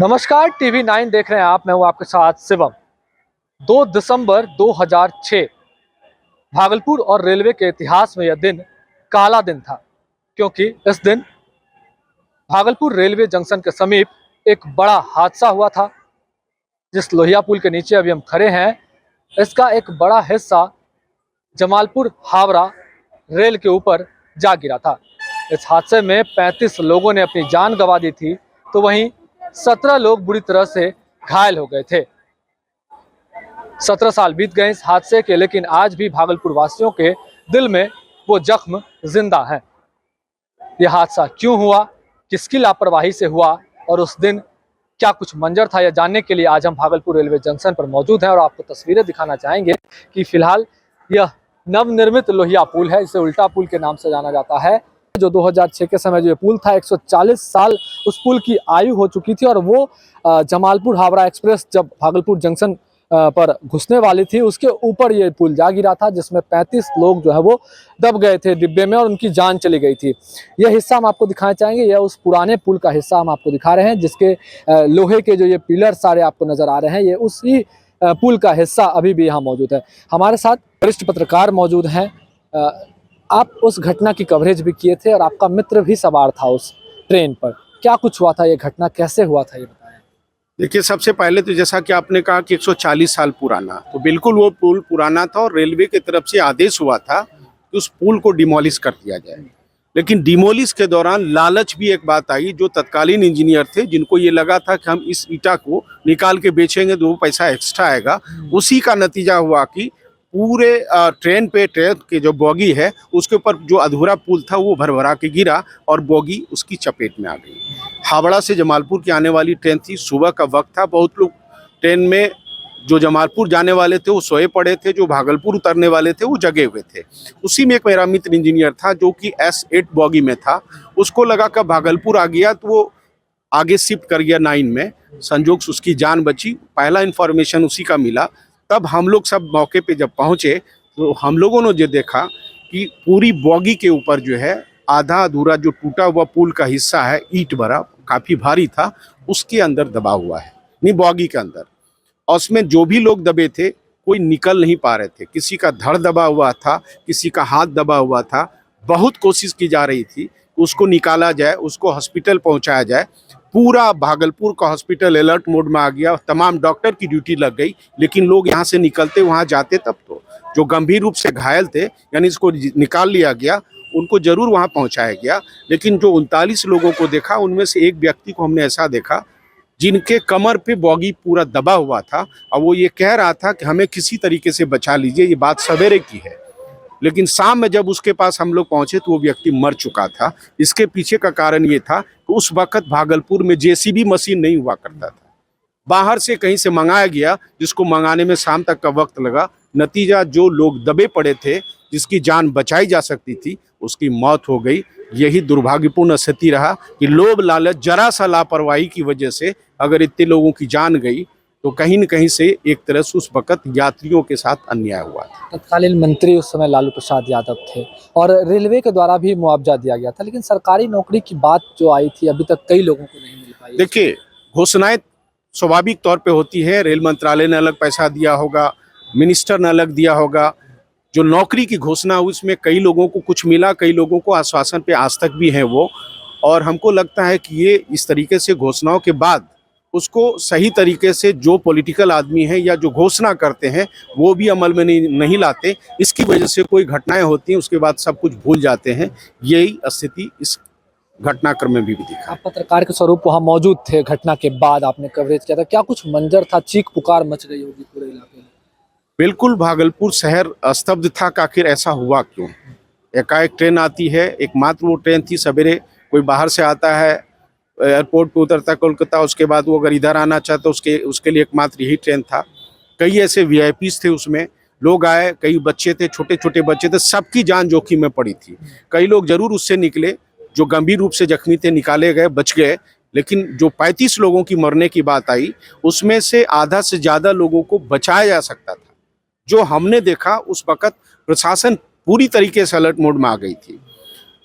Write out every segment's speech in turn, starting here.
नमस्कार, टीवी 9 देख रहे हैं आप। मैं हूं आपके साथ शिवम। 2 दिसंबर 2006 भागलपुर और रेलवे के इतिहास में यह दिन काला दिन था, क्योंकि इस दिन भागलपुर रेलवे जंक्शन के समीप एक बड़ा हादसा हुआ था। जिस लोहिया पुल के नीचे अभी हम खड़े हैं, इसका एक बड़ा हिस्सा जमालपुर हावड़ा रेल के ऊपर जा गिरा था। इस हादसे में 35 लोगों ने अपनी जान गंवा दी थी, तो वहीं 17 लोग बुरी तरह से घायल हो गए थे। 17 साल बीत गए इस हादसे के, लेकिन आज भी भागलपुर वासियों के दिल में वो जख्म जिंदा है। यह हादसा क्यों हुआ, किसकी लापरवाही से हुआ और उस दिन क्या कुछ मंजर था, यह जानने के लिए आज हम भागलपुर रेलवे जंक्शन पर मौजूद हैं और आपको तस्वीरें दिखाना चाहेंगे कि फिलहाल यह नवनिर्मित लोहिया पुल है। इसे उल्टा पुल के नाम से जाना जाता है। जो 2006 के समय जो ये पुल था, 140 साल उस पुल की आयु हो चुकी थी और वो जमालपुर हावड़ा एक्सप्रेस जब भागलपुर जंक्शन पर घुसने वाली थी, उसके ऊपर ये पुल जा गिरा था, जिसमें 35 लोग जो है वो दब गए थे डिब्बे में और उनकी जान चली गई थी। यह हिस्सा हम आपको दिखाना चाहेंगे। यह उस पुराने पुल का हिस्सा हम आपको दिखा रहे हैं, जिसके लोहे के जो ये पिलर सारे आपको नजर आ रहे हैं, ये उसी पुल का हिस्सा अभी भी यहाँ मौजूद है। हमारे साथ वरिष्ठ पत्रकार मौजूद हैं। आप उस घटना की कवरेज भी किए थे और आपका मित्र भी सवार था उस ट्रेन पर। क्या कुछ हुआ था, ये घटना कैसे हुआ था, ये बताएं। देखिए, सबसे पहले तो जैसा कि आपने कहा कि 140 साल पुराना, तो बिल्कुल वो पुल पुराना था और रेलवे की तरफ से आदेश हुआ था कि उस पुल को डिमोलिश कर दिया जाए। लेकिन डिमोलिश के दौरान लालच भी एक बात आई। जो तत्कालीन इंजीनियर थे, जिनको ये लगा था कि हम इस ईटा को निकाल के बेचेंगे तो वो पैसा एक्स्ट्रा आएगा, उसी का नतीजा हुआ कि पूरे ट्रेन के जो बोगी है उसके ऊपर जो अधूरा पुल था वो भरभरा के गिरा और बोगी उसकी चपेट में आ गई। हावड़ा से जमालपुर की आने वाली ट्रेन थी, सुबह का वक्त था। बहुत लोग ट्रेन में जो जमालपुर जाने वाले थे वो सोए पड़े थे, जो भागलपुर उतरने वाले थे वो जगे हुए थे। उसी में एक मेरा मित्र इंजीनियर था जो कि S8 बोगी में था। उसको लगा कि भागलपुर आ गया तो वो आगे शिफ्ट कर गया 9 में। संजोग से उसकी जान बची। पहला इन्फॉर्मेशन उसी का मिला। तब हम लोग सब मौके पे जब पहुंचे तो हम लोगों ने जो देखा कि पूरी बोगी के ऊपर जो है आधा अधूरा जो टूटा हुआ पुल का हिस्सा है, ईंट भरा, काफी भारी था, उसके अंदर दबा हुआ है, नहीं बोगी के अंदर। और उसमें जो भी लोग दबे थे कोई निकल नहीं पा रहे थे। किसी का धड़ दबा हुआ था, किसी का हाथ दबा हुआ था। बहुत कोशिश की जा रही थी उसको निकाला जाए, उसको हॉस्पिटल पहुंचाया जाए। पूरा भागलपुर का हॉस्पिटल अलर्ट मोड में आ गया। तमाम डॉक्टर की ड्यूटी लग गई, लेकिन लोग यहाँ से निकलते वहाँ जाते तब तो। जो गंभीर रूप से घायल थे, यानी इसको निकाल लिया गया, उनको जरूर वहाँ पहुँचाया गया। लेकिन जो 39 लोगों को देखा, उनमें से एक व्यक्ति को हमने ऐसा देखा जिनके कमर पे बोगी पूरा दबा हुआ था और वो ये कह रहा था कि हमें किसी तरीके से बचा लीजिए। ये बात सवेरे की है, लेकिन शाम में जब उसके पास हम लोग पहुंचे तो वो व्यक्ति मर चुका था। इसके पीछे का कारण ये था कि उस वक्त भागलपुर में JCB मशीन नहीं हुआ करता था। बाहर से कहीं से मंगाया गया, जिसको मंगाने में शाम तक का वक्त लगा। नतीजा, जो लोग दबे पड़े थे, जिसकी जान बचाई जा सकती थी, उसकी मौत हो गई। यही दुर्भाग्यपूर्ण स्थिति रहा कि लोभ लालच, जरा सा लापरवाही की वजह से अगर इतने लोगों की जान गई तो कहीं न कहीं से एक तरह से उस वक्त यात्रियों के साथ अन्याय हुआ था। तत्कालीन मंत्री उस समय लालू प्रसाद यादव थे और रेलवे के द्वारा भी मुआवजा दिया गया था, लेकिन सरकारी नौकरी की बात जो आई थी अभी तक कई लोगों को नहीं मिल पाई। देखिए, घोषणाएं स्वाभाविक तौर पे होती है। रेल मंत्रालय ने अलग पैसा दिया होगा, मिनिस्टर ने अलग दिया होगा। जो नौकरी की घोषणा हुई उसमें कई लोगों को कुछ मिला, कई लोगों को आश्वासन पे आज तक भी है वो। और हमको लगता है कि ये इस तरीके से घोषणाओं के बाद उसको सही तरीके से जो पॉलिटिकल आदमी है या जो घोषणा करते हैं वो भी अमल में नहीं लाते। इसकी वजह से कोई घटनाएं होती हैं, उसके बाद सब कुछ भूल जाते हैं। यही स्थिति इस घटनाक्रम में भी दिखा। आप पत्रकार के स्वरूप वहाँ मौजूद थे, घटना के बाद आपने कवरेज किया था। क्या कुछ मंजर था, चीख पुकार मच गई होगी पूरे इलाके में? बिल्कुल, भागलपुर शहर स्तब्ध था कि आखिर ऐसा हुआ क्यों। एकाएक ट्रेन आती है, एकमात्र वो ट्रेन थी। सवेरे कोई बाहर से आता है, एयरपोर्ट पे उतरता कोलकाता, उसके बाद वो अगर इधर आना चाहता उसके लिए एकमात्र यही ट्रेन था। कई ऐसे VIPs थे उसमें, लोग आए, कई बच्चे थे, छोटे छोटे बच्चे थे, सबकी जान जोखिम में पड़ी थी। कई लोग जरूर उससे निकले, जो गंभीर रूप से जख्मी थे निकाले गए, बच गए। लेकिन जो 35 लोगों की मरने की बात आई, उसमें से आधा से ज्यादा लोगों को बचाया जा सकता था। जो हमने देखा उस वक्त प्रशासन पूरी तरीके से अलर्ट मोड में आ गई थी।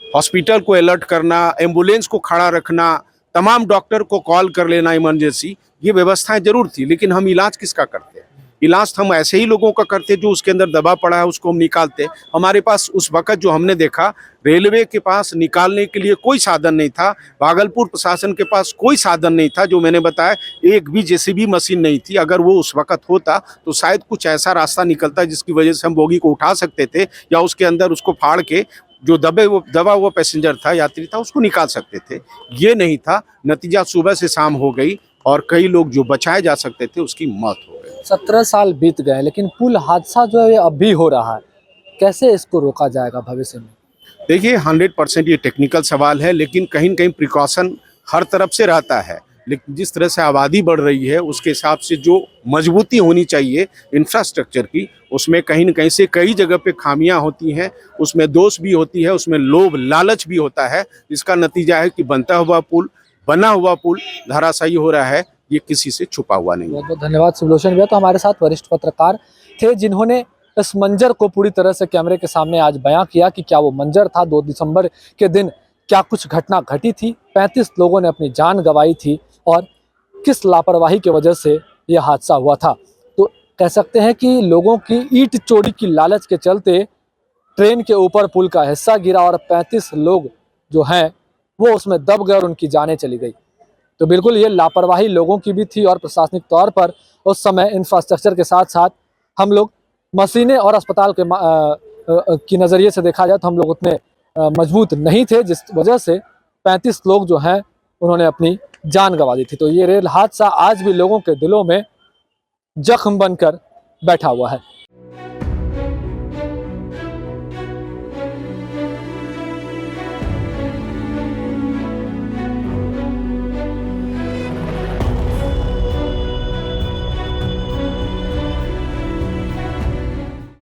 हॉस्पिटल को अलर्ट करना, एम्बुलेंस को खड़ा रखना, तमाम डॉक्टर को कॉल कर लेना इमरजेंसी, ये व्यवस्थाएं जरूर थी, लेकिन हम इलाज किसका करते? इलाज तो हम ऐसे ही लोगों का करते जो उसके अंदर दबा पड़ा है उसको हम निकालते। हमारे पास उस वक्त जो हमने देखा, रेलवे के पास निकालने के लिए कोई साधन नहीं था, भागलपुर प्रशासन के पास कोई साधन नहीं था। जो मैंने बताया, एक भी जेसीबी मशीन नहीं थी। अगर वो उस वक्त होता तो शायद कुछ ऐसा रास्ता निकलता जिसकी वजह से हम बोगी को उठा सकते थे, या उसके अंदर उसको फाड़ के जो दबा हुआ पैसेंजर था, यात्री था, उसको निकाल सकते थे। ये नहीं था। नतीजा सुबह से शाम हो गई और कई लोग जो बचाए जा सकते थे उसकी मौत हो गई। 17 साल बीत गए, लेकिन पुल हादसा जो है ये अब भी हो रहा है। कैसे इसको रोका जाएगा भविष्य में? देखिए, 100% ये टेक्निकल सवाल है, लेकिन कहीं न कहीं प्रिकॉशन हर तरफ से रहता है। लेकिन जिस तरह से आबादी बढ़ रही है उसके हिसाब से जो मजबूती होनी चाहिए इंफ्रास्ट्रक्चर की, उसमें कहीं न कहीं से कई जगह पे खामियां होती हैं, उसमें दोष भी होती है, उसमें लोभ लालच भी होता है, जिसका नतीजा है कि बना हुआ पुल धराशायी हो रहा है। ये किसी से छुपा हुआ नहीं है। बहुत बहुत धन्यवाद सुबलोचन भैया। तो हमारे साथ वरिष्ठ पत्रकार थे जिन्होंने इस मंजर को पूरी तरह से कैमरे के सामने आज बयां किया कि क्या वो मंजर था, 2 दिसंबर के दिन क्या कुछ घटना घटी थी, 35 लोगों ने अपनी जान गंवाई थी और किस लापरवाही की वजह से यह हादसा हुआ था। तो कह सकते हैं कि लोगों की ईंट चोरी की लालच के चलते ट्रेन के ऊपर पुल का हिस्सा गिरा और 35 लोग जो हैं वो उसमें दब गए और उनकी जानें चली गई। तो बिल्कुल ये लापरवाही लोगों की भी थी और प्रशासनिक तौर पर उस समय इंफ्रास्ट्रक्चर के साथ साथ हम लोग मशीनें और अस्पताल के की नज़रिए से देखा जाए तो हम लोग उतने मजबूत नहीं थे, जिस वजह से 35 लोग जो हैं उन्होंने अपनी जान गंवा दी थी। तो ये रेल हादसा आज भी लोगों के दिलों में जख्म बनकर बैठा हुआ है।